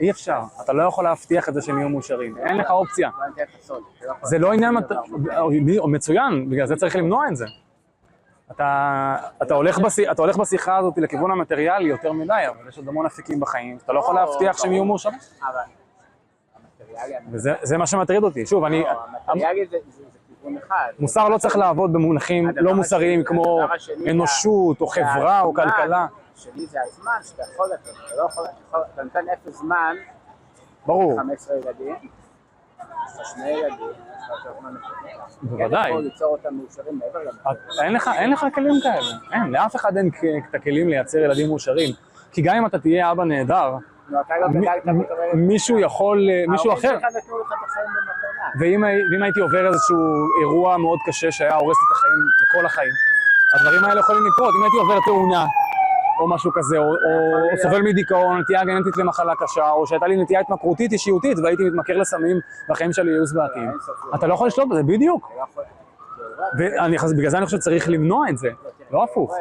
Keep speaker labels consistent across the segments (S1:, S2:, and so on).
S1: אי אפשר. אתה לא יכול להבטיח את זה שהם יהיו מאושרים. אין לך אופציה. זה לא עניין מצוין, בגלל זה צריך למנוע את זה. אתה הולך בשיחה הזאת לכיוון המטריאלי יותר מדי, אבל יש עוד המון אפיקים בחיים. אתה לא יכול להבטיח שהם יהיו מאושרים. וזה מה שמטריד אותי. שוב,
S2: המטריאלי זה כיוון אחד.
S1: מוסר לא צריך לעבוד במונחים לא מוסריים כמו אנושות או חברה או כלכלה.
S2: שלי זה הזמן שאתה יכול לתת, אתה לא יכול, אתה נותן 0 זמן,
S1: ברור.
S2: 15 ילדים, יש לך 2 ילדים, יש לך יותר זמן לפני.
S1: בוודאי.
S2: אתה יכול ליצור אותם מאושרים מעבר למטריאלי.
S1: אין לך כלים כאלה. אין, לאף אחד אין את הכלים לייצר ילדים מאושרים. כי גם אם אתה תהיה אבא נהדר, מישהו יכול, מישהו אחר.
S2: ההורים שלך נתנו לך את החיים במתנה.
S1: ואם הייתי עובר איזשהו אירוע מאוד קשה שהיה הורס את החיים לכל החיים, הדברים האלה יכולים לקרות. אם הייתי עובר תאונה, או משהו כזה, או סובל מדיכאון, נטייה גנטית למחלה קשה, או שהייתה לי נטייה התמכרותית אישיותית, והייתי מתמכר לסמים, והחיים שלי יהיו זוועתיים. אתה לא יכול לשלוט בזה, בדיוק. בגלל זה אני חושב שצריך למנוע את זה, לא הפוך.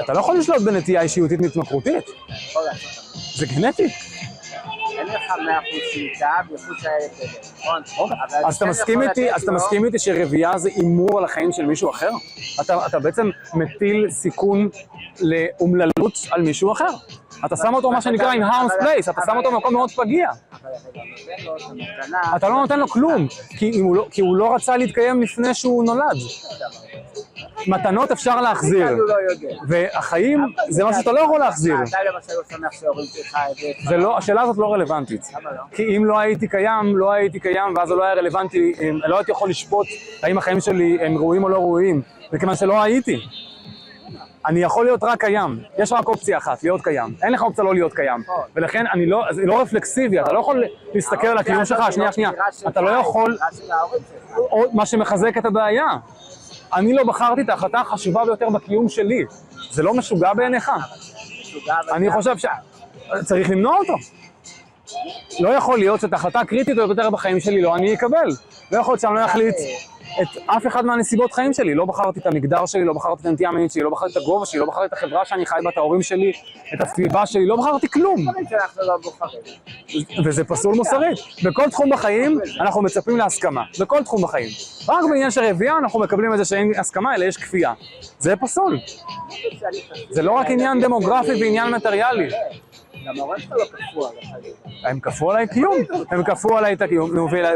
S1: אתה לא יכול לשלוט בנטייה אישיותית מתמכרותית. זה גנטי.
S2: אין לך 100% שליטה, בייחוד שהילד נכון?
S1: אז אתה מסכים איתי שרבייה זה אימור על החיים של מישהו אחר? אתה בעצם מטיל סיכון לאומללות על מישהו אחר. אתה שם אותו מה שנקרא in harm's place, אתה שם אותו במקום מאוד פגיע. אתה לא נותן לו כלום, כי הוא לא רצה להתקיים לפני שהוא נולד. מתנות אפשר להחזיר, והחיים זה מה שאתה לא יכול להחזיר.
S2: אתה למשל לא שמח שההורים שלך הבאת.
S1: השאלה הזאת לא רלוונטית. כי אם לא הייתי קיים, ואז זה לא היה רלוונטי, לא הייתי יכול לשפוט האם החיים שלי הם ראויים או לא ראויים, וכיוון שלא הייתי. אני יכול להיות רק קיים, יש רק אופציה אחת, להיות קיים. אין לך אופציה לא להיות קיים. ולכן זה לא רפלקסיבי, אתה לא יכול להסתכל על הקיום שלך, שנייה. אתה לא יכול, מה שמחזק את הבעיה. אני לא בחרתי את ההחלטה החשובה ביותר בקיום שלי. זה לא משוגע בעיניך. אני חושב שצריך למנוע אותו. לא יכול להיות שאת ההחלטה הקריטית יותר בחיים שלי לא אני אקבל. לא יכול להיות שאני לא אחליט את אף אחד מהנסיבות חיים שלי. לא בחרתי את המגדר שלי, לא בחרתי את הנטייה המינית שלי, לא בחרתי את הגובה שלי, לא בחרתי את החברה שאני חי בה, את ההורים שלי, את הסביבה שלי, לא בחרתי כלום. וזה פסול מוסרית. בכל תחום בחיים אנחנו מצפים להסכמה. בכל תחום בחיים. רק בעניין של רבייה אנחנו מקבלים את זה שאין הסכמה, אלא יש כפייה. זה פסול. זה לא רק עניין דמוגרפי ועניין מטריאלי.
S2: גם ההורים שלך לא כפו עליך.
S1: הם כפו עליי קיום. הם כפו עליי את הקיום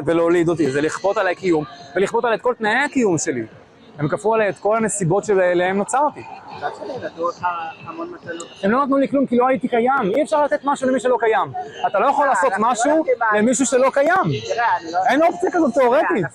S1: ולהוליד אותי. זה לכפות עליי קיום ולכפות עליי את כל תנאי הקיום שלי. הם כפו עליי את כל הנסיבות שלהם נוצרתי. הם לא נתנו לי כלום כי לא הייתי קיים. אי אפשר לתת משהו למי שלא קיים. אתה לא יכול לעשות משהו למישהו שלא קיים. אין אופציה כזאת תיאורטית.